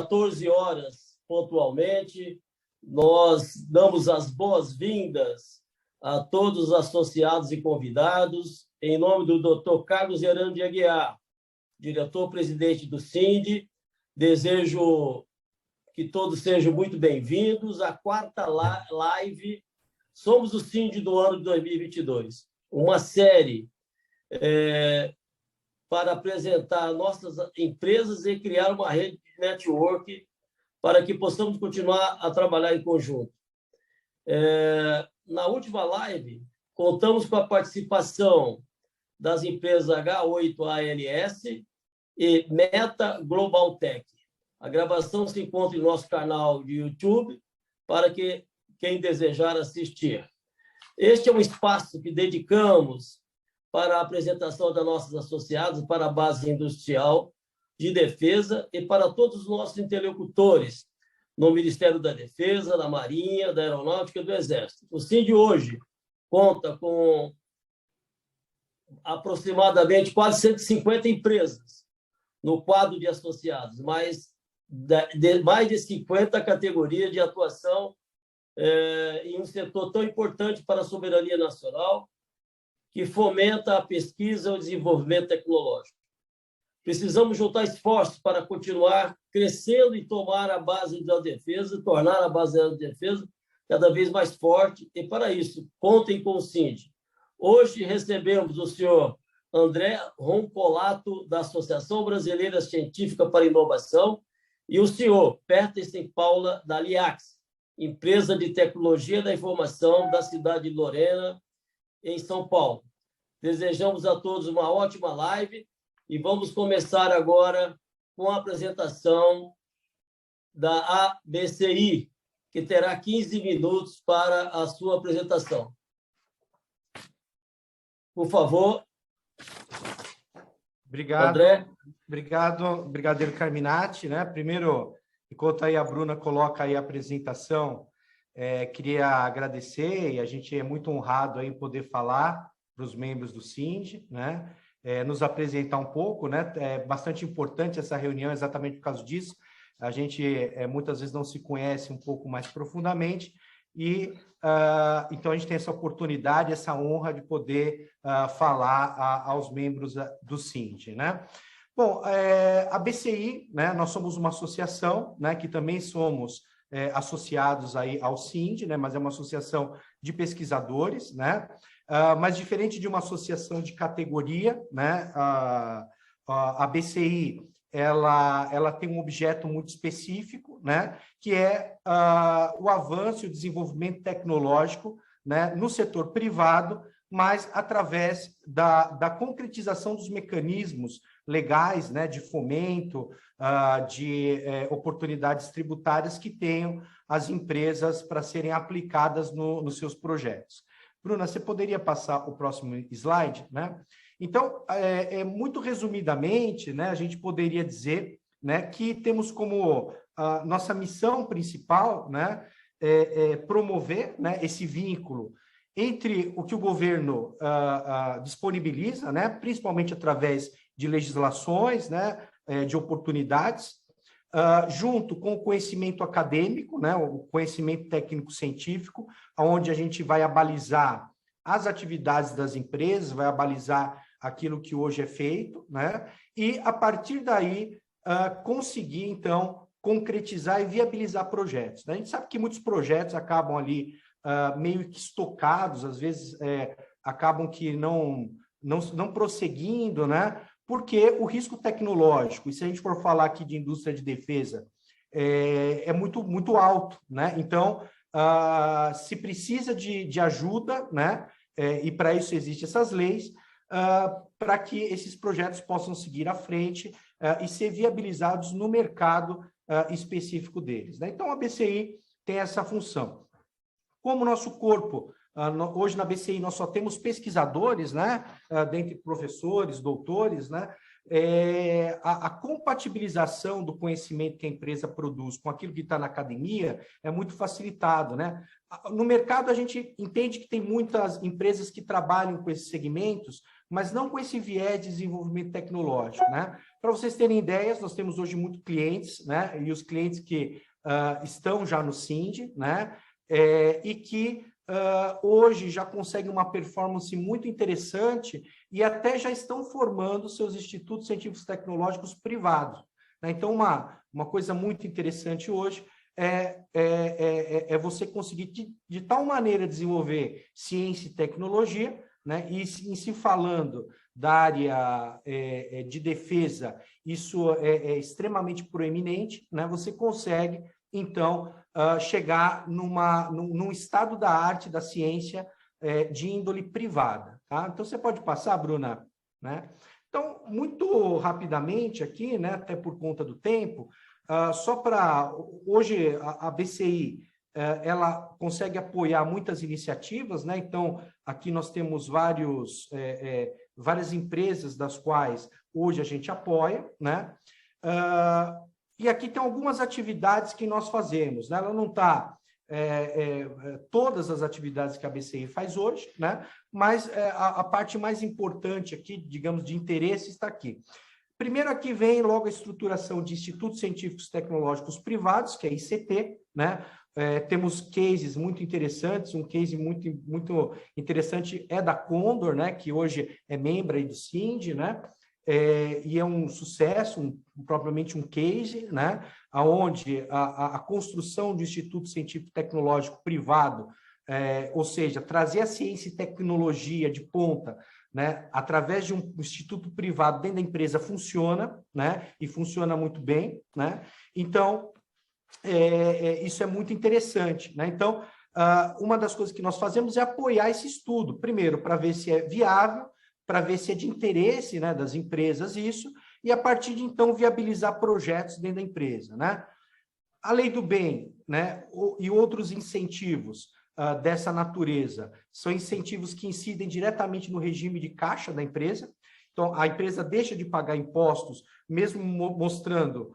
14 horas pontualmente. Nós damos as boas-vindas a todos os associados e convidados, em nome do Dr. Carlos Herando de Aguiar, diretor-presidente do SINDI. Desejo que todos sejam muito bem-vindos à quarta live Somos o SINDI do ano de 2022, uma série para apresentar nossas empresas e criar uma rede de network para que possamos continuar a trabalhar em conjunto. Na última live, contamos com a participação das empresas H8ALS e Meta Global Tech. A gravação se encontra em nosso canal de YouTube para que quem desejar assistir. Este é um espaço que dedicamos para a apresentação das nossas associadas para a base industrial de defesa e para todos os nossos interlocutores no Ministério da Defesa, da Marinha, da Aeronáutica e do Exército. O SINDI hoje conta com aproximadamente quase 150 empresas no quadro de associados, mais de 50 categorias de atuação em um setor tão importante para a soberania nacional, que fomenta a pesquisa e o desenvolvimento tecnológico. Precisamos juntar esforços para continuar crescendo e tomar a base da defesa, tornar a base da defesa cada vez mais forte, e para isso, contem com o SINDI. Hoje recebemos o senhor André Roncolato, da Associação Brasileira Científica para a Inovação, e o senhor Petersen Paula, da Liax, empresa de tecnologia da informação da cidade de Lorena, em São Paulo. Desejamos a todos uma ótima live e vamos começar agora com a apresentação da ABCI, que terá 15 minutos para a sua apresentação. Por favor. Obrigado, André. Obrigado, Brigadeiro Carminati, né? Primeiro, enquanto aí a Bruna coloca aí a apresentação, queria agradecer, e a gente é muito honrado aí em poder falar para os membros do SINDI, né? Nos apresentar um pouco, né? É bastante importante essa reunião exatamente por causa disso. A gente muitas vezes não se conhece um pouco mais profundamente e então a gente tem essa oportunidade, essa honra de poder falar aos membros do SINDI, né? Bom, a BCI, né? Nós somos uma associação, né? Que também somos associados aí ao SINDI, né? Mas é uma associação de pesquisadores, né? Mas diferente de uma associação de categoria, né? A BCI ela tem um objeto muito específico, né? Que é o avanço e o desenvolvimento tecnológico, né? No setor privado, mas através da concretização dos mecanismos legais, né? De fomento, de oportunidades tributárias que tenham as empresas para serem aplicadas nos seus projetos. Bruna, você poderia passar o próximo slide, né? Então, muito resumidamente, né, a gente poderia dizer, né, que temos como nossa missão principal, né, promover, né, esse vínculo entre o que o governo disponibiliza, né, principalmente através de legislações, né, de oportunidades, junto com o conhecimento acadêmico, né, o conhecimento técnico-científico, onde a gente vai abalizar as atividades das empresas, vai abalizar aquilo que hoje é feito, né, e, a partir daí, conseguir, então, concretizar e viabilizar projetos. A gente sabe que muitos projetos acabam ali meio que estocados, às vezes acabam que não prosseguindo, né, porque o risco tecnológico, e se a gente for falar aqui de indústria de defesa, é muito, muito alto, né? Então, se precisa de ajuda, né? E para isso existem essas leis, para que esses projetos possam seguir à frente e ser viabilizados no mercado específico deles, né? Então, a BCI tem essa função. Como o nosso corpo, hoje na BCI nós só temos pesquisadores, né, dentre professores, doutores, né, a compatibilização do conhecimento que a empresa produz com aquilo que está na academia é muito facilitado, né? No mercado a gente entende que tem muitas empresas que trabalham com esses segmentos, mas não com esse viés de desenvolvimento tecnológico, né? Para vocês terem ideias, nós temos hoje muitos clientes, né? E os clientes que estão já no SIND, né? E que hoje já conseguem uma performance muito interessante e até já estão formando seus institutos científicos tecnológicos privados, né? Então, uma coisa muito interessante hoje é você conseguir, de tal maneira, desenvolver ciência e tecnologia, né? E em se falando da área de defesa, isso extremamente proeminente, né? Você consegue, então, chegar num estado da arte, da ciência, de índole privada. Tá? Então, você pode passar, Bruna? Né? Então, muito rapidamente aqui, né, até por conta do tempo, só para... Hoje, a BCI, ela consegue apoiar muitas iniciativas, né? Então, aqui nós temos várias empresas das quais hoje a gente apoia, né? E aqui tem algumas atividades que nós fazemos, né? Ela não está todas as atividades que a BCI faz hoje, né? Mas a parte mais importante aqui, digamos, de interesse está aqui. Primeiro aqui vem logo a estruturação de institutos científicos tecnológicos privados, que é ICT, né? Temos cases muito interessantes, um case muito interessante é da Condor, né? Que hoje é membro aí do SIND, né? E é um sucesso, propriamente um case, né? Onde a construção do Instituto Científico Tecnológico privado, ou seja, trazer a ciência e tecnologia de ponta, né, através de um instituto privado dentro da empresa funciona, né, e funciona muito bem, né? Então, isso é muito interessante, né? Então, uma das coisas que nós fazemos é apoiar esse estudo, primeiro, para ver se é viável, para ver se é de interesse, né, das empresas isso, e a partir de então viabilizar projetos dentro da empresa, né? A lei do bem, né, e outros incentivos dessa natureza são incentivos que incidem diretamente no regime de caixa da empresa. Então, a empresa deixa de pagar impostos, mesmo mostrando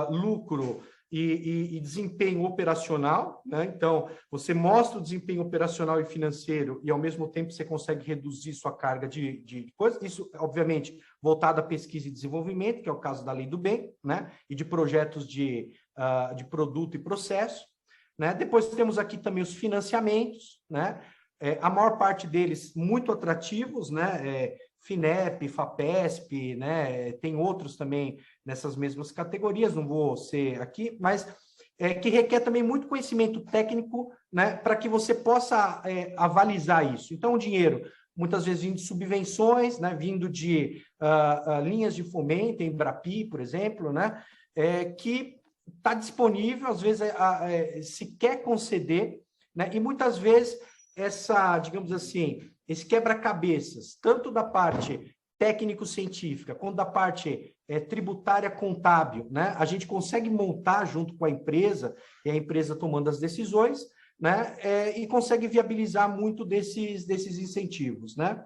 lucro e desempenho operacional, né? Então, você mostra o desempenho operacional e financeiro e, ao mesmo tempo, você consegue reduzir sua carga de coisas. Isso, obviamente, voltado à pesquisa e desenvolvimento, que é o caso da lei do bem, né? E de projetos de produto e processo. Né? Depois temos aqui também os financiamentos, né? A maior parte deles muito atrativos, né? FINEP, FAPESP, né? Tem outros também nessas mesmas categorias, não vou ser aqui, mas que requer também muito conhecimento técnico, né? Para que você possa avalizar isso. Então, o dinheiro, muitas vezes vindo de subvenções, né? Vindo de linhas de fomento, Embrapi, por exemplo, né? Que está disponível, às vezes se quer conceder, né? E muitas vezes digamos assim, esse quebra-cabeças, tanto da parte técnico-científica quanto da parte tributária contábil, né? A gente consegue montar junto com a empresa, e a empresa tomando as decisões, né? E consegue viabilizar muito desses incentivos, né?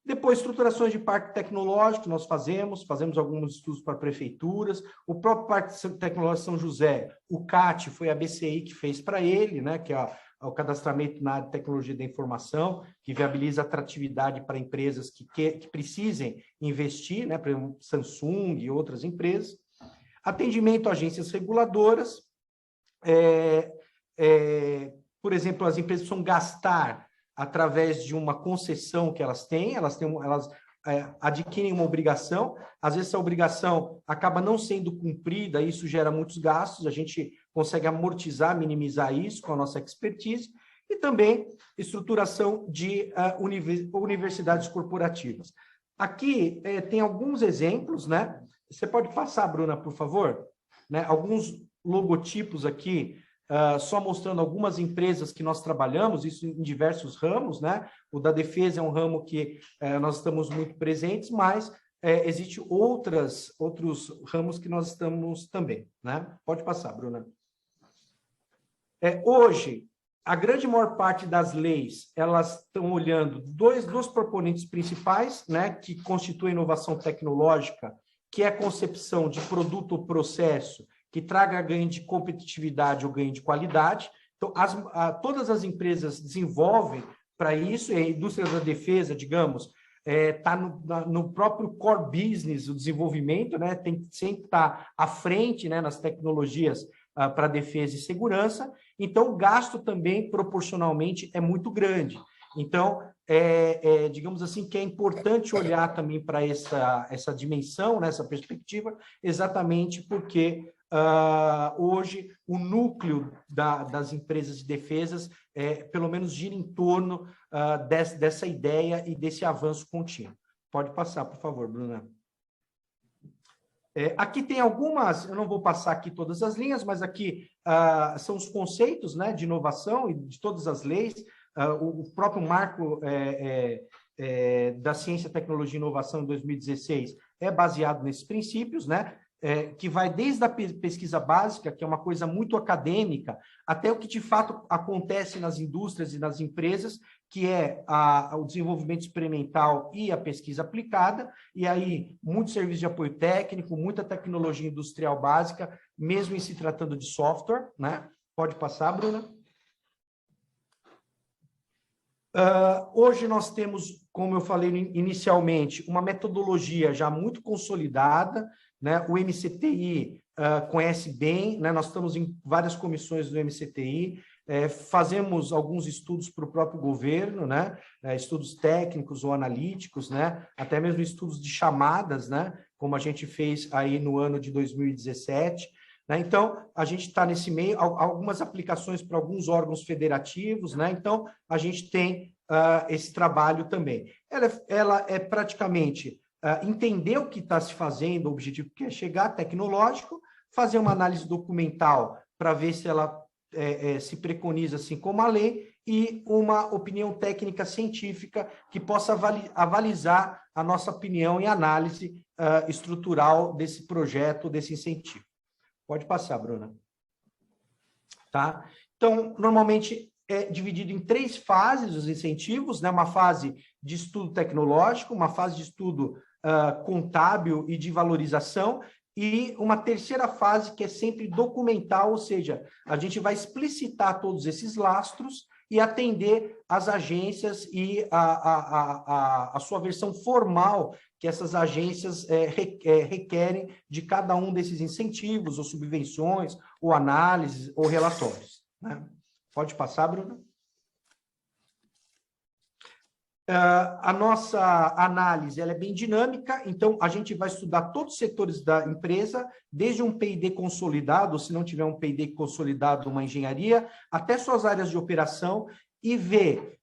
Depois, estruturações de parque tecnológico, nós fazemos alguns estudos para prefeituras. O próprio Parque Tecnológico São José, o CAT, foi a BCI que fez para ele, né, que é o cadastramento na área de tecnologia da informação, que viabiliza atratividade para empresas que precisem investir, né, por exemplo, Samsung e outras empresas. Atendimento a agências reguladoras. Por exemplo, as empresas precisam gastar através de uma concessão que elas adquirem uma obrigação, às vezes essa obrigação acaba não sendo cumprida, isso gera muitos gastos, a gente consegue amortizar, minimizar isso com a nossa expertise, e também estruturação de universidades corporativas. Aqui tem alguns exemplos, né? Você pode passar, Bruna, por favor? Né? Alguns logotipos aqui, só mostrando algumas empresas que nós trabalhamos, isso em diversos ramos, né? O da defesa é um ramo que nós estamos muito presentes, mas existem outros ramos que nós estamos também, né? Pode passar, Bruna. Hoje, a grande maior parte das leis, elas estão olhando dois proponentes principais, né? Que constituem inovação tecnológica, que é a concepção de produto ou processo que traga ganho de competitividade ou ganho de qualidade. Então, todas as empresas desenvolvem para isso, e a indústria da defesa, digamos, está no próprio core business, o desenvolvimento, né? Tem que sempre estar à frente, né, nas tecnologias para defesa e segurança. Então, o gasto também, proporcionalmente, é muito grande. Então, digamos assim, que é importante olhar também para essa dimensão, né, essa perspectiva, exatamente porque hoje o núcleo das empresas de defesas pelo menos gira em torno dessa ideia e desse avanço contínuo. Pode passar, por favor, Bruna. Aqui tem algumas, eu não vou passar aqui todas as linhas, mas aqui são os conceitos, né, de inovação e de todas as leis. O próprio marco da Ciência, Tecnologia e Inovação em 2016 é baseado nesses princípios, né? Que vai desde a pesquisa básica, que é uma coisa muito acadêmica, até o que de fato acontece nas indústrias e nas empresas, que é o desenvolvimento experimental e a pesquisa aplicada, e aí muito serviço de apoio técnico, muita tecnologia industrial básica, mesmo em se tratando de software, né? Pode passar, Bruna. Hoje nós temos, como eu falei inicialmente, uma metodologia já muito consolidada, né? O MCTI conhece bem, né? Nós estamos em várias comissões do MCTI, fazemos alguns estudos para o próprio governo, né? Estudos técnicos ou analíticos, né? Até mesmo estudos de chamadas, né? Como a gente fez aí no ano de 2017. Então, a gente está nesse meio, algumas aplicações para alguns órgãos federativos, né? Então, a gente tem esse trabalho também. Ela é praticamente entender o que está se fazendo, o objetivo que é chegar, tecnológico, fazer uma análise documental para ver se ela se preconiza assim como a lei e uma opinião técnica científica que possa avalizar a nossa opinião e análise estrutural desse projeto, desse incentivo. Pode passar, Bruna. Tá? Então, normalmente é dividido em 3 fases os incentivos, né? Uma fase de estudo tecnológico, uma fase de estudo contábil e de valorização, e uma terceira fase que é sempre documental, ou seja, a gente vai explicitar todos esses lastros e atender as agências e a sua versão formal que essas agências requerem de cada um desses incentivos, ou subvenções, ou análises, ou relatórios. Né? Pode passar, Bruno? A nossa análise ela é bem dinâmica, então a gente vai estudar todos os setores da empresa, desde um P&D consolidado, ou se não tiver um P&D consolidado, uma engenharia, até suas áreas de operação, e ver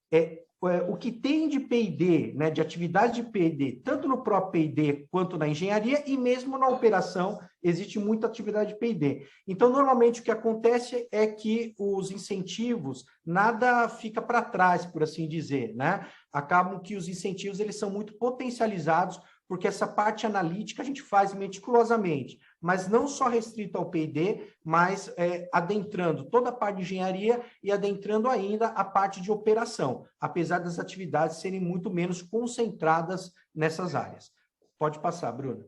o que tem de P&D, né, de atividade de P&D, tanto no próprio P&D quanto na engenharia, e mesmo na operação existe muita atividade de P&D. Então, normalmente, o que acontece é que os incentivos, nada fica para trás, por assim dizer, né? Acabam que os incentivos eles são muito potencializados, porque essa parte analítica a gente faz meticulosamente, mas não só restrita ao P&D, mas adentrando toda a parte de engenharia e adentrando ainda a parte de operação, apesar das atividades serem muito menos concentradas nessas áreas. Pode passar, Bruno.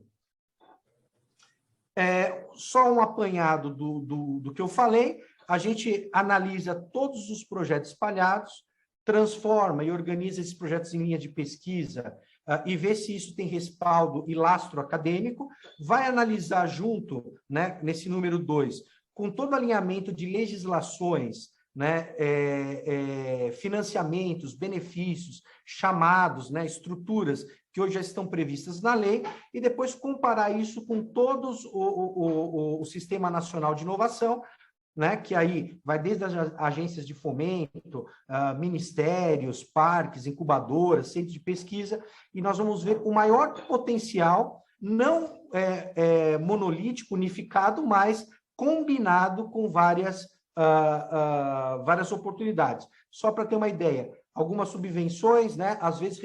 Só um apanhado do que eu falei, a gente analisa todos os projetos espalhados, transforma e organiza esses projetos em linha de pesquisa e vê se isso tem respaldo e lastro acadêmico, vai analisar junto, né, nesse número 2, com todo alinhamento de legislações, né, financiamentos, benefícios, chamados, né, estruturas que hoje já estão previstas na lei, e depois comparar isso com todos o Sistema Nacional de Inovação, né, que aí vai desde as agências de fomento, ministérios, parques, incubadoras, centros de pesquisa, e nós vamos ver o maior potencial, não monolítico, unificado, mas combinado com várias oportunidades. Só para ter uma ideia, algumas subvenções, né, às vezes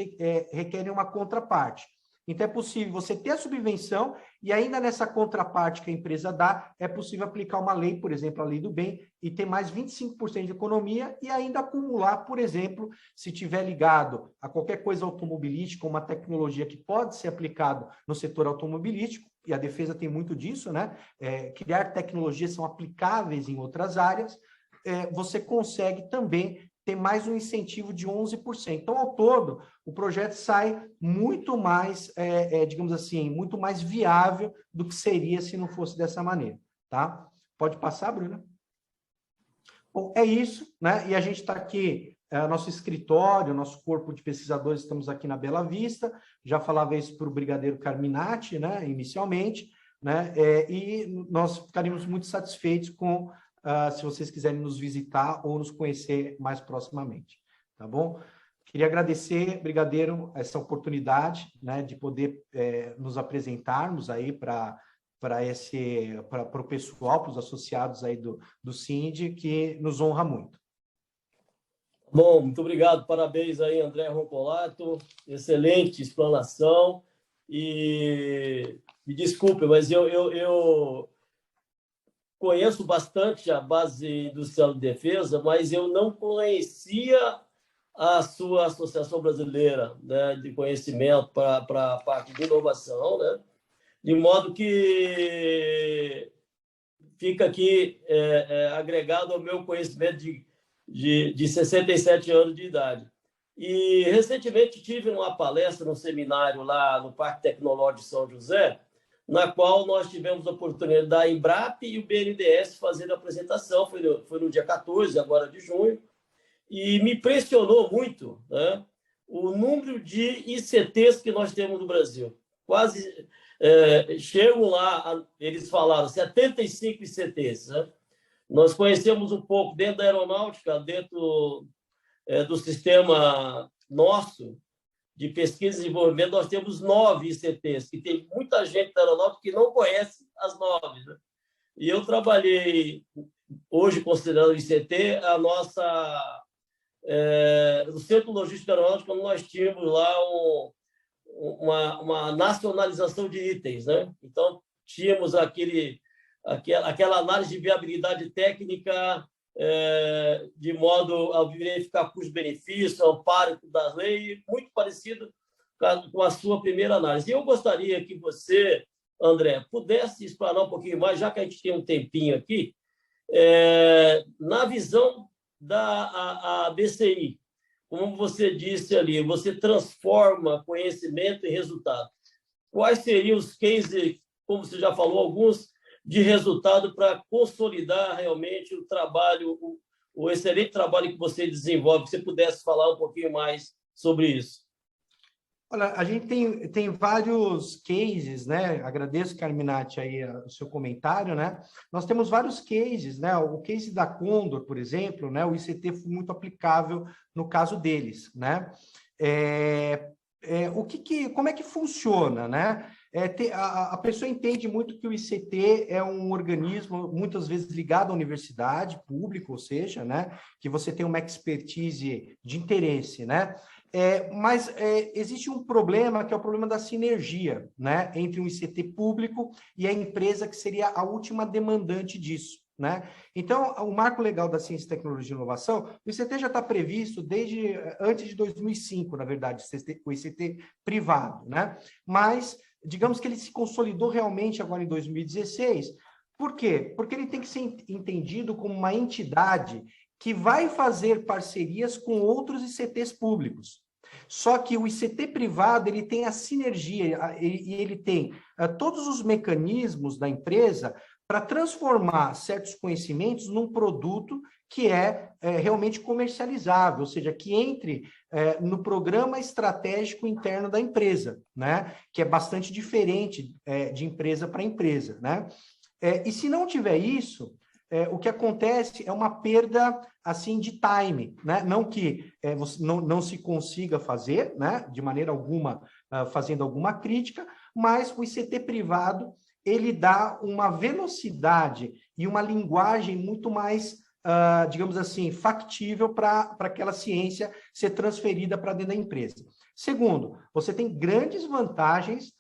requerem uma contraparte. Então, é possível você ter a subvenção e ainda nessa contraparte que a empresa dá, é possível aplicar uma lei, por exemplo, a Lei do Bem, e ter mais 25% de economia e ainda acumular, por exemplo, se tiver ligado a qualquer coisa automobilística, uma tecnologia que pode ser aplicado no setor automobilístico, e a defesa tem muito disso, né? Criar tecnologias são aplicáveis em outras áreas, você consegue também tem mais um incentivo de 11%. Então, ao todo, o projeto sai muito mais, digamos assim, muito mais viável do que seria se não fosse dessa maneira, tá? Pode passar, Bruna? Bom, é isso, né? E a gente está aqui, nosso escritório, nosso corpo de pesquisadores, estamos aqui na Bela Vista, já falava isso para o brigadeiro Carminati, né, inicialmente, né? E nós ficaríamos muito satisfeitos com, se vocês quiserem nos visitar ou nos conhecer mais proximamente, tá bom? Queria agradecer, brigadeiro, essa oportunidade, né, de poder nos apresentarmos aí para o pessoal, para os associados aí do CIND, que nos honra muito. Bom, muito obrigado, parabéns aí, André Roncolato, excelente explanação, e me desculpe, mas eu conheço bastante a base industrial de defesa, mas eu não conhecia a sua Associação Brasileira, né, de Conhecimento para a parte de inovação, né? De modo que fica aqui agregado ao meu conhecimento de 67 anos de idade. E, recentemente, tive uma palestra, num seminário lá no Parque Tecnológico de São José, na qual nós tivemos a oportunidade da Embrapa e o BNDES fazendo a apresentação, foi no dia 14, agora de junho, e me impressionou muito, né, o número de ICTs que nós temos no Brasil. Quase chegam lá, eles falaram, 75 ICTs. Né? Nós conhecemos um pouco dentro da aeronáutica, dentro do sistema nosso de pesquisa e desenvolvimento, nós temos 9 ICTs, que tem muita gente da aeronáutica que não conhece as 9. Né? E eu trabalhei, hoje, considerando o ICT, a nossa... no Centro Logístico Aeronáutico, quando nós tínhamos lá uma nacionalização de itens, né? Então, tínhamos aquela análise de viabilidade técnica de modo a verificar custo-benefício, amparo da lei, muito parecido com a sua primeira análise. E eu gostaria que você, André, pudesse explanar um pouquinho mais, já que a gente tem um tempinho aqui, na visão da BCI. Como você disse ali, você transforma conhecimento em resultado. Quais seriam os cases, como você já falou, alguns de resultado para consolidar realmente o trabalho, o excelente trabalho que você desenvolve? Se você pudesse falar um pouquinho mais sobre isso. Olha, a gente tem vários cases, né? Agradeço, Carminati, aí o seu comentário, né? Nós temos vários cases, né? O case da Condor, por exemplo, né? O ICT foi muito aplicável no caso deles, né? Como é que funciona, né? A pessoa entende muito que o ICT é um organismo, muitas vezes ligado à universidade pública, ou seja, né? Que você tem uma expertise de interesse, né? Mas existe um problema, que é o problema da sinergia, né, entre um ICT público e a empresa que seria a última demandante disso, né? Então, o marco legal da ciência, tecnologia e inovação, o ICT já está previsto desde antes de 2005, na verdade, o ICT privado, né? Mas, digamos que ele se consolidou realmente agora em 2016. Por quê? Porque ele tem que ser entendido como uma entidade que vai fazer parcerias com outros ICTs públicos. Só que o ICT privado, ele tem a sinergia e ele tem todos os mecanismos da empresa para transformar certos conhecimentos num produto que realmente comercializável, ou seja, que entre no programa estratégico interno da empresa, né? Que é bastante diferente de empresa para empresa, né? E se não tiver isso, o que acontece é uma perda assim de time, né? Não que não se consiga fazer, né? De maneira alguma, fazendo alguma crítica, mas o ICT privado ele dá uma velocidade e uma linguagem muito mais, digamos assim, factível para aquela ciência ser transferida para dentro da empresa. Segundo, você tem grandes vantagens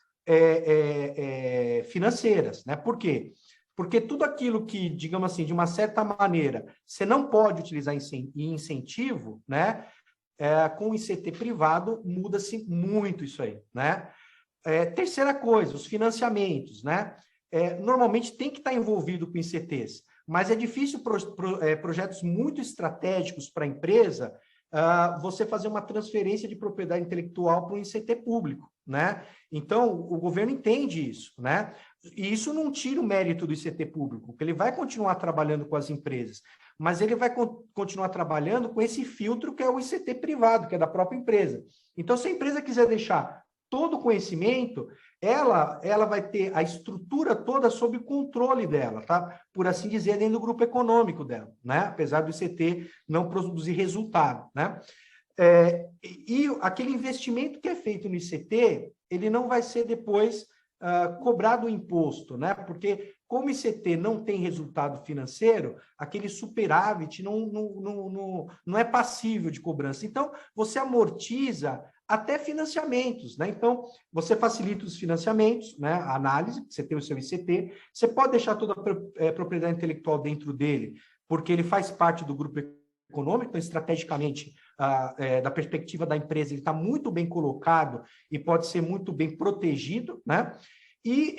financeiras, né? Por quê? Porque tudo aquilo que, digamos assim, de uma certa maneira, você não pode utilizar em incentivo, né? Com o ICT privado, muda-se muito isso aí, né? Terceira coisa, os financiamentos, né? Normalmente tem que estar envolvido com ICTs, mas é difícil projetos muito estratégicos para a empresa você fazer uma transferência de propriedade intelectual para um ICT público, né? Então, o governo entende isso, né? E isso não tira o mérito do ICT público, porque ele vai continuar trabalhando com as empresas, mas ele vai continuar trabalhando com esse filtro que é o ICT privado, que é da própria empresa. Então, se a empresa quiser deixar todo o conhecimento, ela vai ter a estrutura toda sob controle dela, tá? Por assim dizer, dentro do grupo econômico dela, né? Apesar do ICT não produzir resultado, né? E aquele investimento que é feito no ICT, ele não vai ser depois cobrado o imposto, né? Porque como o ICT não tem resultado financeiro, aquele superávit não é passível de cobrança. Então, você amortiza até financiamentos, né? Então, você facilita os financiamentos, né? A análise, você tem o seu ICT, você pode deixar toda a propriedade intelectual dentro dele, porque ele faz parte do grupo econômico, então, estrategicamente, da perspectiva da empresa, ele está muito bem colocado e pode ser muito bem protegido, né? E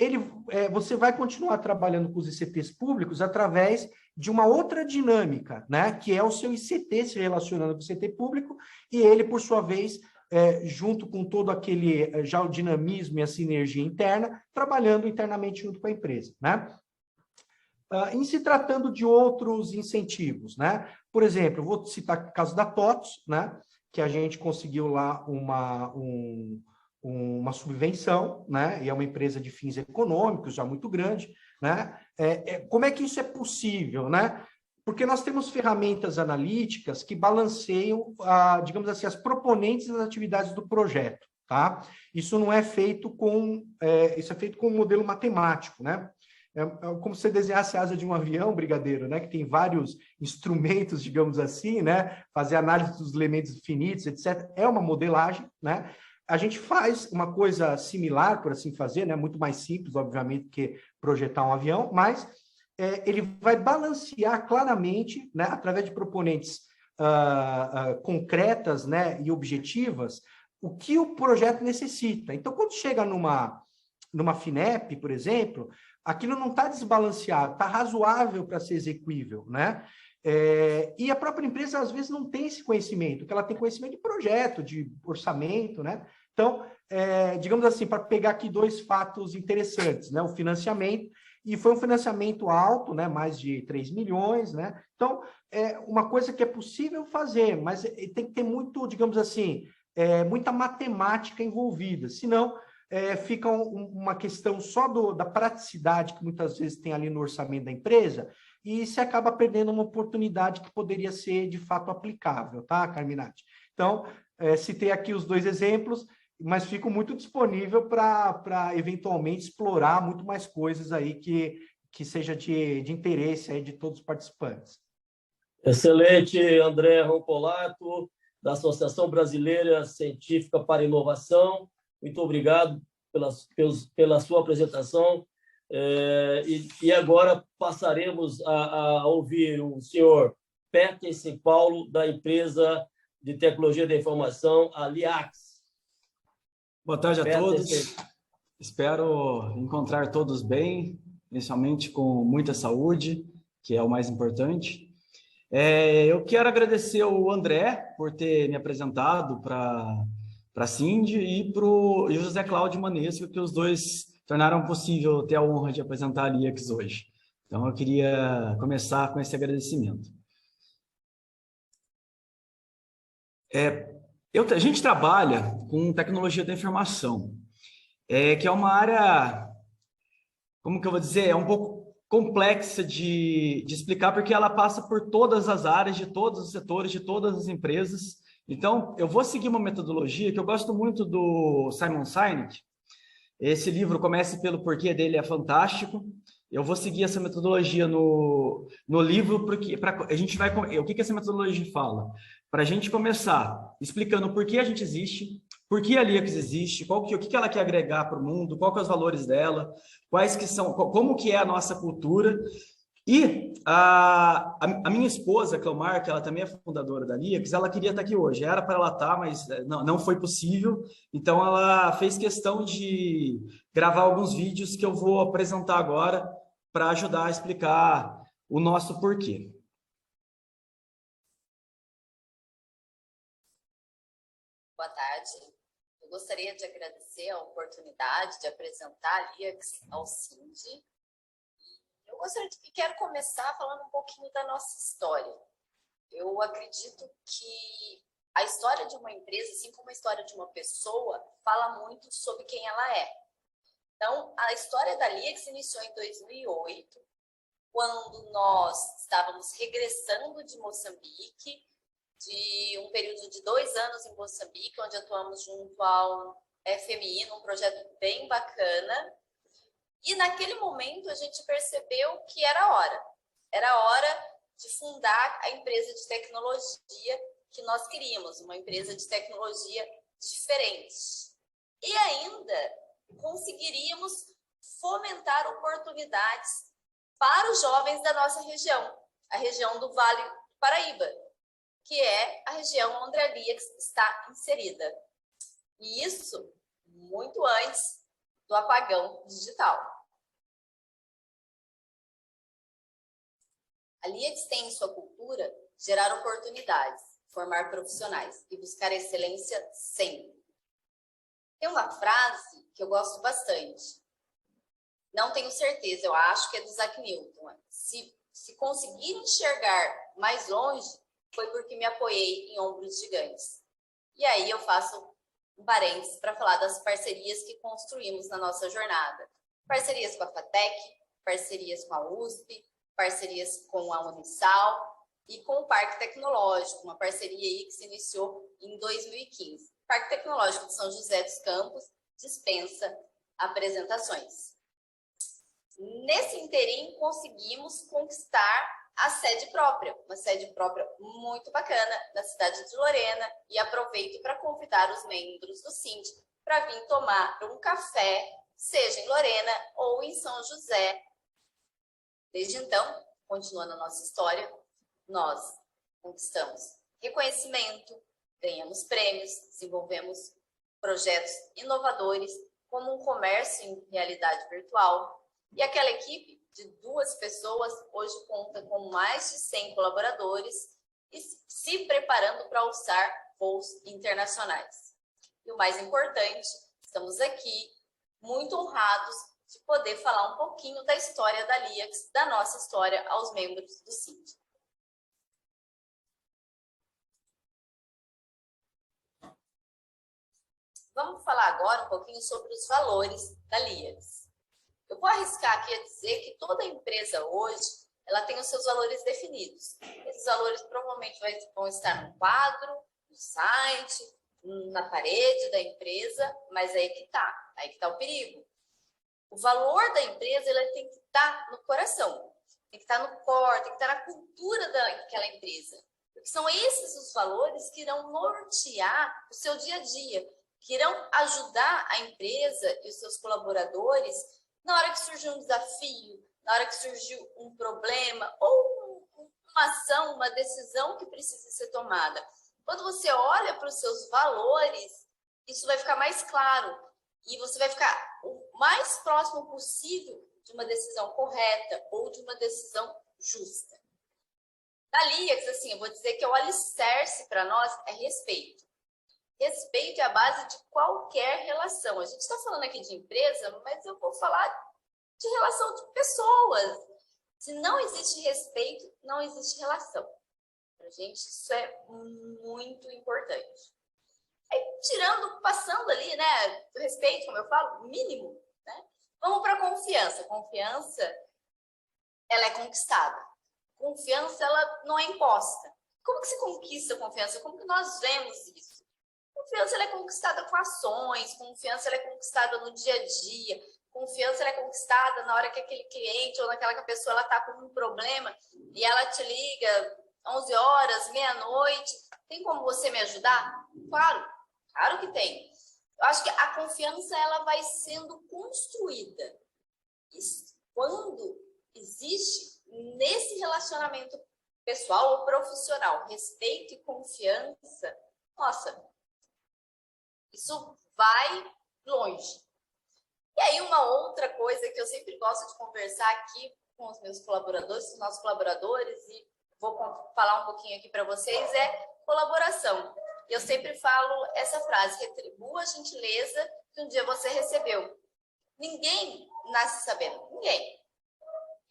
você vai continuar trabalhando com os ICTs públicos através de uma outra dinâmica, né? Que é o seu ICT se relacionando com o ICT público e ele, por sua vez, junto com todo aquele já o dinamismo e a sinergia interna, trabalhando internamente junto com a empresa, né? Em se tratando de outros incentivos, né? Por exemplo, eu vou citar o caso da TOTS, né? Que a gente conseguiu lá uma subvenção, né? E é uma empresa de fins econômicos já muito grande, né? Como é que isso é possível, né? Porque nós temos ferramentas analíticas que balanceiam, digamos assim, as proponentes das atividades do projeto, tá? Isso não é feito isso é feito com um modelo matemático, né? É como se você desenhasse a asa de um avião, brigadeiro, né? Que tem vários instrumentos, digamos assim, né? Fazer análise dos elementos finitos, etc. É uma modelagem, né? A gente faz uma coisa similar, por assim fazer, né? Muito mais simples, obviamente, que projetar um avião, mas ele vai balancear claramente, né? Através de proponentes concretas, né? E objetivas, o que o projeto necessita. Então, quando chega numa FINEP, por exemplo, aquilo não está desbalanceado, está razoável para ser execuível, né? E a própria empresa, às vezes, não tem esse conhecimento, porque ela tem conhecimento de projeto, de orçamento, né? Então, digamos assim, para pegar aqui dois fatos interessantes, né? O financiamento, e foi um financiamento alto, né? Mais de 3 milhões, né? Então, é uma coisa que é possível fazer, mas tem que ter muito, digamos assim, muita matemática envolvida, senão fica uma questão só da praticidade que muitas vezes tem ali no orçamento da empresa e se acaba perdendo uma oportunidade que poderia ser de fato aplicável, tá, Carminati? Então, citei aqui os dois exemplos, mas fico muito disponível para eventualmente explorar muito mais coisas aí que seja de interesse aí de todos os participantes. Excelente, André Rompolato, da Associação Brasileira Científica para a Inovação. Muito obrigado pela sua apresentação. E agora passaremos a ouvir o senhor Peterson Paulo, da empresa de tecnologia da informação, a Liax. Boa tarde a todos. Espero encontrar todos bem, inicialmente com muita saúde, que é o mais importante. Eu quero agradecer ao André por ter me apresentado para a Cindy e para o José Cláudio Manesco, que os dois tornaram possível ter a honra de apresentar a Liax hoje. Então, eu queria começar com esse agradecimento. A gente trabalha com tecnologia da informação, que é uma área, como que eu vou dizer, é um pouco complexa de explicar, porque ela passa por todas as áreas, de todos os setores, de todas as empresas. Então, eu vou seguir uma metodologia que eu gosto muito do Simon Sinek. Esse livro, Comece pelo Porquê dele, é fantástico. Eu vou seguir essa metodologia no livro, porque a gente vai... O que essa metodologia fala? Para a gente começar explicando por que a gente existe, por que a Liax existe, o que ela quer agregar para o mundo, quais são os valores dela, como que é a nossa cultura. E a minha esposa, Cleomar, que ela também é fundadora da Liax, ela queria estar aqui hoje. Era para ela estar, mas não foi possível. Então, ela fez questão de gravar alguns vídeos que eu vou apresentar agora para ajudar a explicar o nosso porquê. Boa tarde. Eu gostaria de agradecer a oportunidade de apresentar a LIACS ao CINDE. Eu quero começar falando um pouquinho da nossa história. Eu acredito que a história de uma empresa, assim como a história de uma pessoa, fala muito sobre quem ela é. Então, a história da LIACS iniciou em 2008, quando nós estávamos regressando de Moçambique, de um período de 2 anos em Moçambique, onde atuamos junto ao FMI, num projeto bem bacana. E naquele momento a gente percebeu que era hora. Era hora de fundar a empresa de tecnologia que nós queríamos, uma empresa de tecnologia diferente. E ainda conseguiríamos fomentar oportunidades para os jovens da nossa região, a região do Vale do Paraíba, que é a região onde a LIACS está inserida. E isso muito antes do apagão digital. A LIACS tem em sua cultura gerar oportunidades, formar profissionais e buscar excelência sempre. Tem uma frase que eu gosto bastante. Não tenho certeza, eu acho que é do Isaac Newton. Se conseguir enxergar mais longe, foi porque me apoiei em ombros gigantes. E aí eu faço um parênteses para falar das parcerias que construímos na nossa jornada. Parcerias com a FATEC, parcerias com a USP, parcerias com a Unisal e com o Parque Tecnológico, uma parceria aí que se iniciou em 2015. O Parque Tecnológico de São José dos Campos dispensa apresentações. Nesse interim, conseguimos conquistar a sede própria, uma sede própria muito bacana na cidade de Lorena, e aproveito para convidar os membros do CINDE para vir tomar um café, seja em Lorena ou em São José. Desde então, continuando a nossa história, nós conquistamos reconhecimento, ganhamos prêmios, desenvolvemos projetos inovadores, como um comércio em realidade virtual, e aquela equipe de 2 pessoas hoje conta com mais de 100 colaboradores e se preparando para alçar voos internacionais. E o mais importante, estamos aqui muito honrados de poder falar um pouquinho da história da LIACS, da nossa história aos membros do CINDE. Vamos falar agora um pouquinho sobre os valores da LIACS. Eu vou arriscar aqui a dizer que toda empresa hoje, ela tem os seus valores definidos. Esses valores provavelmente vão estar no quadro, no site, na parede da empresa, mas aí que tá o perigo. O valor da empresa, ela tem que estar no coração, tem que estar no core, tem que estar na cultura daquela empresa. Porque são esses os valores que irão nortear o seu dia a dia, que irão ajudar a empresa e os seus colaboradores na hora que surgiu um desafio, na hora que surgiu um problema ou uma ação, uma decisão que precisa ser tomada. Quando você olha para os seus valores, isso vai ficar mais claro e você vai ficar o mais próximo possível de uma decisão correta ou de uma decisão justa. Da LIACS, assim, eu vou dizer que o alicerce para nós é respeito. Respeito é a base de qualquer relação. A gente está falando aqui de empresa, mas eu vou falar de relação de pessoas. Se não existe respeito, não existe relação. Para a gente, isso é muito importante. Aí, passando ali, né, do respeito, como eu falo, mínimo, né? Vamos para a confiança. Confiança, ela é conquistada. Confiança, ela não é imposta. Como que se conquista a confiança? Como que nós vemos isso? Confiança, ela é conquistada com ações, confiança, ela é conquistada no dia a dia, confiança, ela é conquistada na hora que aquele cliente ou naquela que a pessoa ela está com um problema e ela te liga 11 horas, meia-noite, tem como você me ajudar? Claro que tem. Eu acho que a confiança, ela vai sendo construída. Isso, quando existe nesse relacionamento pessoal ou profissional, respeito e confiança, nossa, isso vai longe. E aí uma outra coisa que eu sempre gosto de conversar aqui com os meus colaboradores, com os nossos colaboradores, e vou falar um pouquinho aqui para vocês, é colaboração. Eu sempre falo essa frase: retribua a gentileza que um dia você recebeu. Ninguém nasce sabendo, ninguém.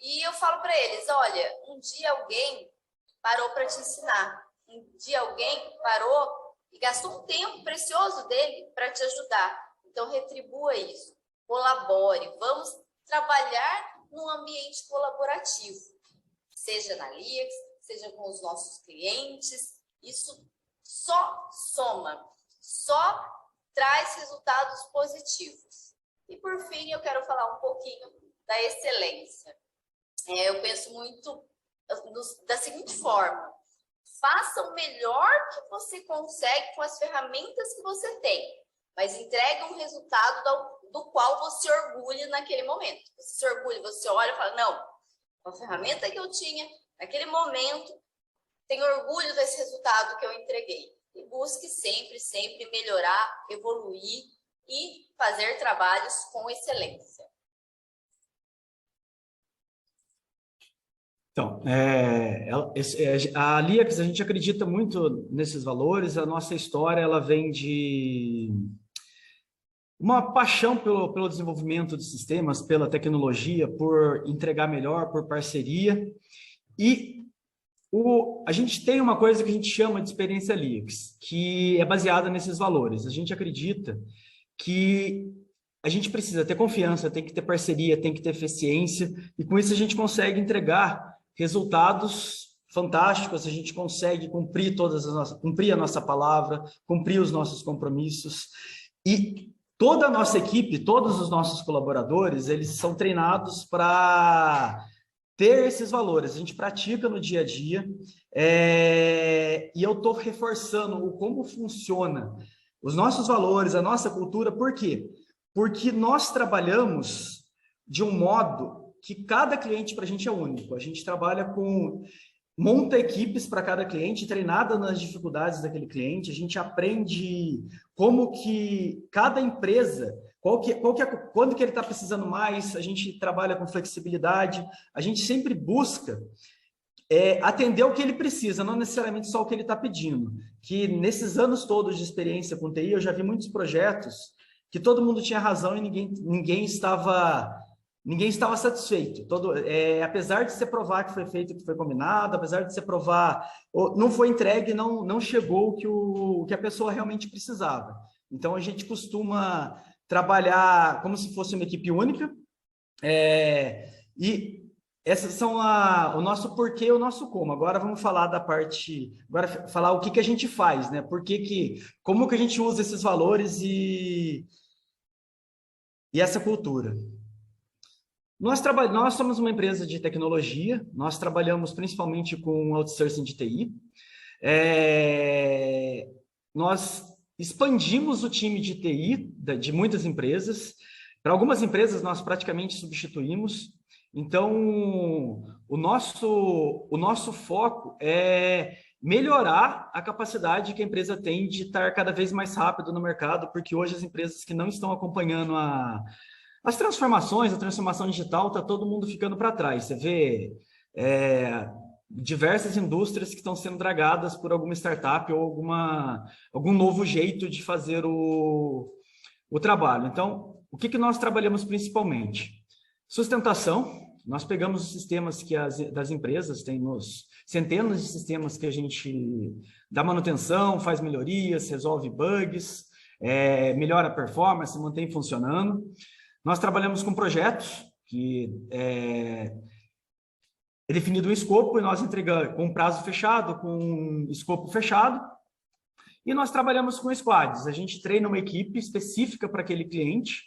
E eu falo para eles: olha, um dia alguém parou para te ensinar, um dia alguém parou e gastou um tempo precioso dele para te ajudar. Então, retribua isso, colabore, vamos trabalhar num ambiente colaborativo, seja na LIACS, seja com os nossos clientes. Isso só soma, só traz resultados positivos. E, por fim, eu quero falar um pouquinho da excelência. Eu penso muito da seguinte forma: faça o melhor que você consegue com as ferramentas que você tem, mas entregue um resultado do qual você orgulha naquele momento. Você se orgulha, você olha e fala: não, com a ferramenta que eu tinha, naquele momento, tenho orgulho desse resultado que eu entreguei. E busque sempre, sempre melhorar, evoluir e fazer trabalhos com excelência. Então, a LIACS, a gente acredita muito nesses valores. A nossa história, ela vem de uma paixão pelo desenvolvimento de sistemas, pela tecnologia, por entregar melhor, por parceria. E a gente tem uma coisa que a gente chama de experiência LIACS, que é baseada nesses valores. A gente acredita que a gente precisa ter confiança, tem que ter parceria, tem que ter eficiência, e com isso a gente consegue entregar resultados fantásticos, a gente consegue cumprir cumprir a nossa palavra, cumprir os nossos compromissos. E toda a nossa equipe, todos os nossos colaboradores, eles são treinados para ter esses valores. A gente pratica no dia a dia, e eu estou reforçando como funciona os nossos valores, a nossa cultura. Por quê? Porque nós trabalhamos de um modo que cada cliente para a gente é único. A gente trabalha monta equipes para cada cliente, treinada nas dificuldades daquele cliente. A gente aprende como que cada empresa, quando que ele está precisando mais. A gente trabalha com flexibilidade. A gente sempre busca atender o que ele precisa, não necessariamente só o que ele está pedindo. Que nesses anos todos de experiência com TI, eu já vi muitos projetos que todo mundo tinha razão e ninguém estava satisfeito. Apesar de você provar que foi feito o que foi combinado, apesar de você provar, não foi entregue, não chegou o que a pessoa realmente precisava. Então, a gente costuma trabalhar como se fosse uma equipe única, e essas são o nosso porquê e o nosso como. Agora vamos falar agora falar o que a gente faz, né? Como que a gente usa esses valores e essa cultura. Nós somos uma empresa de tecnologia, nós trabalhamos principalmente com outsourcing de TI. Nós expandimos o time de TI de muitas empresas. Para algumas empresas, nós praticamente substituímos. Então, o nosso foco é melhorar a capacidade que a empresa tem de estar cada vez mais rápido no mercado, porque hoje as empresas que não estão acompanhando as transformações, a transformação digital, está todo mundo ficando para trás. Você vê diversas indústrias que estão sendo dragadas por alguma startup ou algum novo jeito de fazer o trabalho. Então, o que nós trabalhamos principalmente? Sustentação. Nós pegamos os sistemas das empresas, tem centenas de sistemas que a gente dá manutenção, faz melhorias, resolve bugs, melhora a performance, mantém funcionando. Nós trabalhamos com projetos, que é definido um escopo e nós entregamos com prazo fechado, com escopo fechado. E nós trabalhamos com squads. A gente treina uma equipe específica para aquele cliente,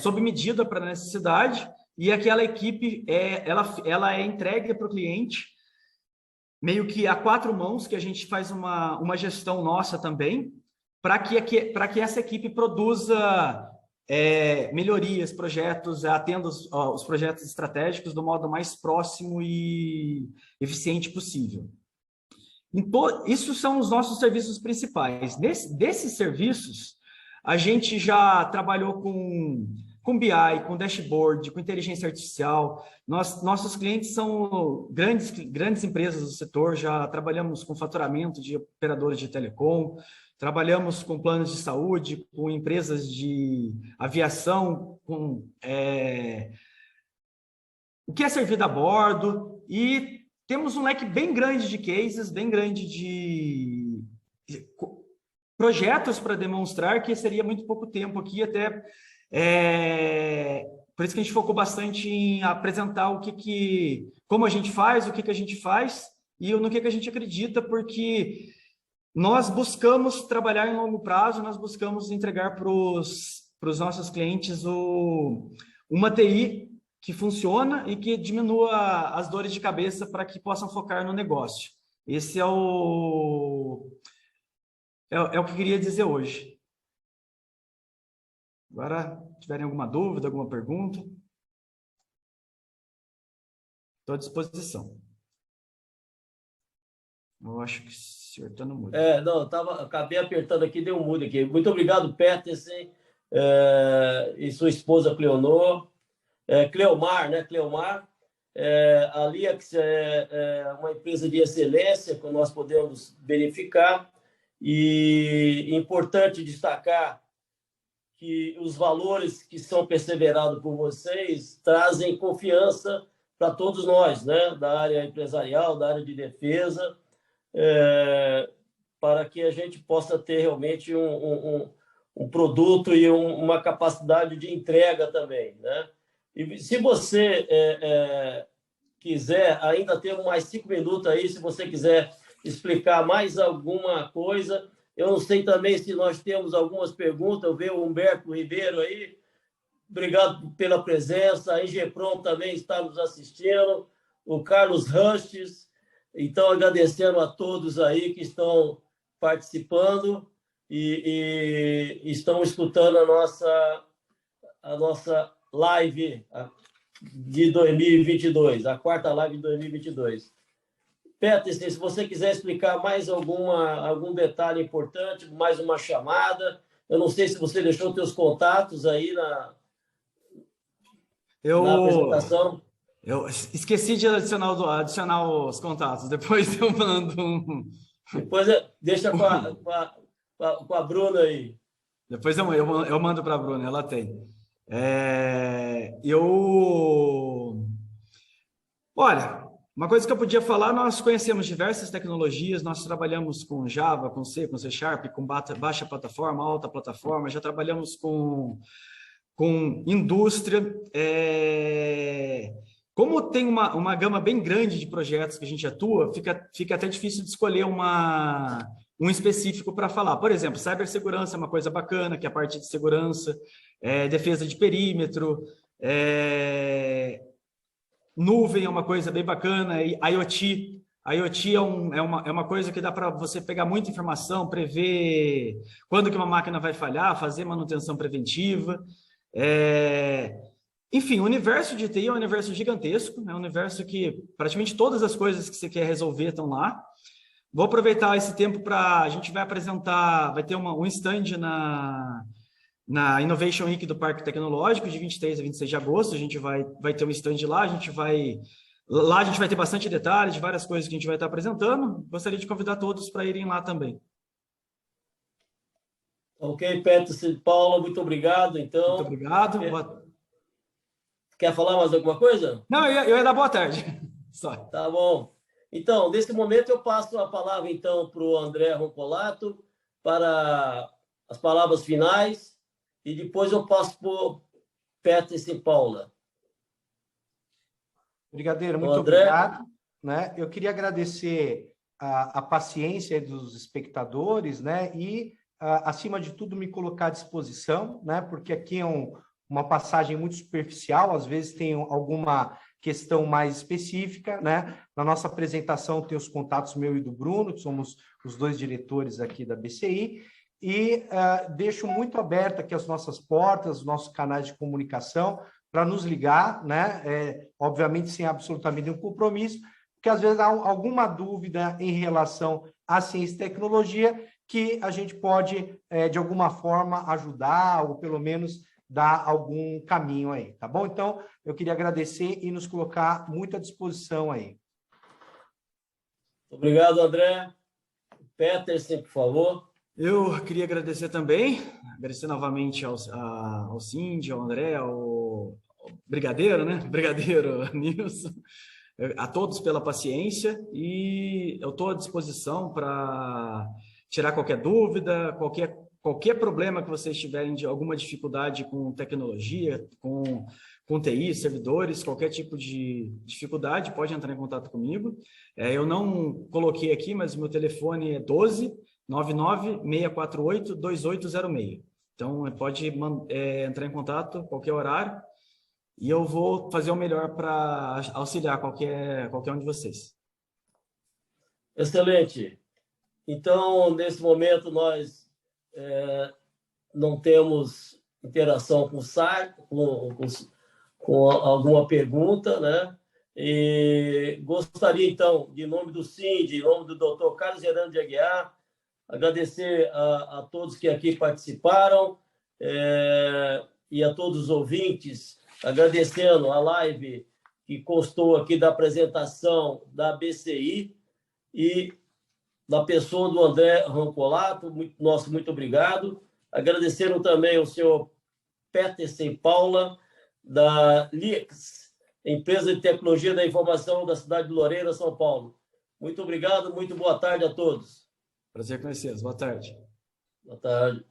sob medida para a necessidade, e aquela equipe ela é entregue para o cliente meio que a 4 mãos, que a gente faz uma gestão nossa também, para que essa equipe produza melhorias, projetos, atenda os projetos estratégicos do modo mais próximo e eficiente possível. Então, isso são os nossos serviços principais. Desses serviços, a gente já trabalhou com com BI, com dashboard, com inteligência artificial. Nossos clientes são grandes empresas do setor, já trabalhamos com faturamento de operadores de telecom, trabalhamos com planos de saúde, com empresas de aviação, com o que é servido a bordo, e temos um leque bem grande de cases, bem grande de projetos para demonstrar, que seria muito pouco tempo aqui, até por isso que a gente focou bastante em apresentar como a gente faz, o que a gente faz e no que a gente acredita, porque nós buscamos trabalhar em longo prazo, nós buscamos entregar para os nossos clientes uma TI que funciona e que diminua as dores de cabeça para que possam focar no negócio. Esse é o que eu queria dizer hoje. Agora, se tiverem alguma dúvida, alguma pergunta, estou à disposição. Eu acho que o senhor está no mudo. Não, acabei apertando aqui, deu um mudo aqui. Muito obrigado, Peterson, e sua esposa Cleonor. Cleomar, né? Cleomar. A Liax é uma empresa de excelência que nós podemos verificar, e é importante destacar que os valores que são perseverados por vocês trazem confiança para todos nós, né? Da área empresarial, da área de defesa, para que a gente possa ter realmente um produto e uma capacidade de entrega também, né? E se você quiser, ainda temos mais 5 minutos aí, se você quiser explicar mais alguma coisa. Eu não sei também se nós temos algumas perguntas. Eu vejo o Humberto Ribeiro aí. Obrigado pela presença. A Ingeprom também está nos assistindo. O Carlos Rustes. Então, agradecendo a todos aí que estão participando e estão escutando a nossa live de 2022, a quarta live de 2022. Peterson, se você quiser explicar mais algum detalhe importante, mais uma chamada, eu não sei se você deixou seus contatos aí na apresentação. Eu esqueci de adicionar os contatos, depois eu mando um. Depois deixa com a Bruna aí. Depois eu mando para a Bruna, ela tem. Olha, uma coisa que eu podia falar, nós conhecemos diversas tecnologias, nós trabalhamos com Java, com C, com C Sharp, com baixa plataforma, alta plataforma, já trabalhamos com indústria. Como tem uma gama bem grande de projetos que a gente atua, fica até difícil de escolher um específico para falar. Por exemplo, cibersegurança é uma coisa bacana, que é a parte de segurança, defesa de perímetro, nuvem é uma coisa bem bacana, e IoT é uma coisa que dá para você pegar muita informação, prever quando que uma máquina vai falhar, fazer manutenção preventiva. Enfim, o universo de TI é um universo gigantesco, é um universo que praticamente todas as coisas que você quer resolver estão lá. Vou aproveitar esse tempo a gente vai apresentar, vai ter um stand na Innovation Week do Parque Tecnológico, de 23 a 26 de agosto. A gente vai ter um stand lá, a gente vai ter bastante detalhes de várias coisas que a gente vai estar apresentando. Gostaria de convidar todos para irem lá também. Ok, Peterson, Paula, muito obrigado. Então, muito obrigado. Quer falar mais alguma coisa? Não, eu ia dar boa tarde. Só. Tá bom. Então, nesse momento, eu passo a palavra, então, para o André Roncolato, para as palavras finais, e depois eu passo para o Peterson e Paula. Brigadeiro, muito obrigado. Né? Eu queria agradecer a paciência dos espectadores, né? E, acima de tudo, me colocar à disposição, né? Porque aqui é uma passagem muito superficial, às vezes tem alguma questão mais específica, né? Na nossa apresentação tem os contatos meu e do Bruno, que somos os dois diretores aqui da BCI, e deixo muito aberto aqui as nossas portas, os nossos canais de comunicação, para nos ligar, né? Obviamente sem absolutamente nenhum compromisso, porque às vezes há alguma dúvida em relação à ciência e tecnologia que a gente pode, de alguma forma, ajudar, ou pelo menos dar algum caminho aí, tá bom? Então, eu queria agradecer e nos colocar muito à disposição aí. Obrigado, André. Peterson, por favor. Eu queria agradecer também, agradecer novamente ao Cindy, ao André, ao Brigadeiro, né? Brigadeiro Nilson, a todos pela paciência, e eu estou à disposição para tirar qualquer dúvida, qualquer problema que vocês tiverem de alguma dificuldade com tecnologia, com TI, servidores, qualquer tipo de dificuldade, pode entrar em contato comigo. Eu não coloquei aqui, mas o meu telefone é 12-99-648-2806. Então, pode entrar em contato qualquer horário e eu vou fazer o melhor para auxiliar qualquer um de vocês. Excelente. Então, nesse momento, nós não temos interação com o site, com alguma pergunta, né? E gostaria, então, de nome do Cindy, em nome do Dr. Carlos Gerando de Aguiar, agradecer a todos que aqui participaram e a todos os ouvintes, agradecendo a live que constou aqui da apresentação da BCI e da pessoa do André Rancolato, muito obrigado. Agradecendo também ao senhor Peterson Paula, da LIX, Empresa de Tecnologia da Informação da cidade de Lorena, São Paulo. Muito obrigado, muito boa tarde a todos. Prazer conhecê-los. Boa tarde. Boa tarde.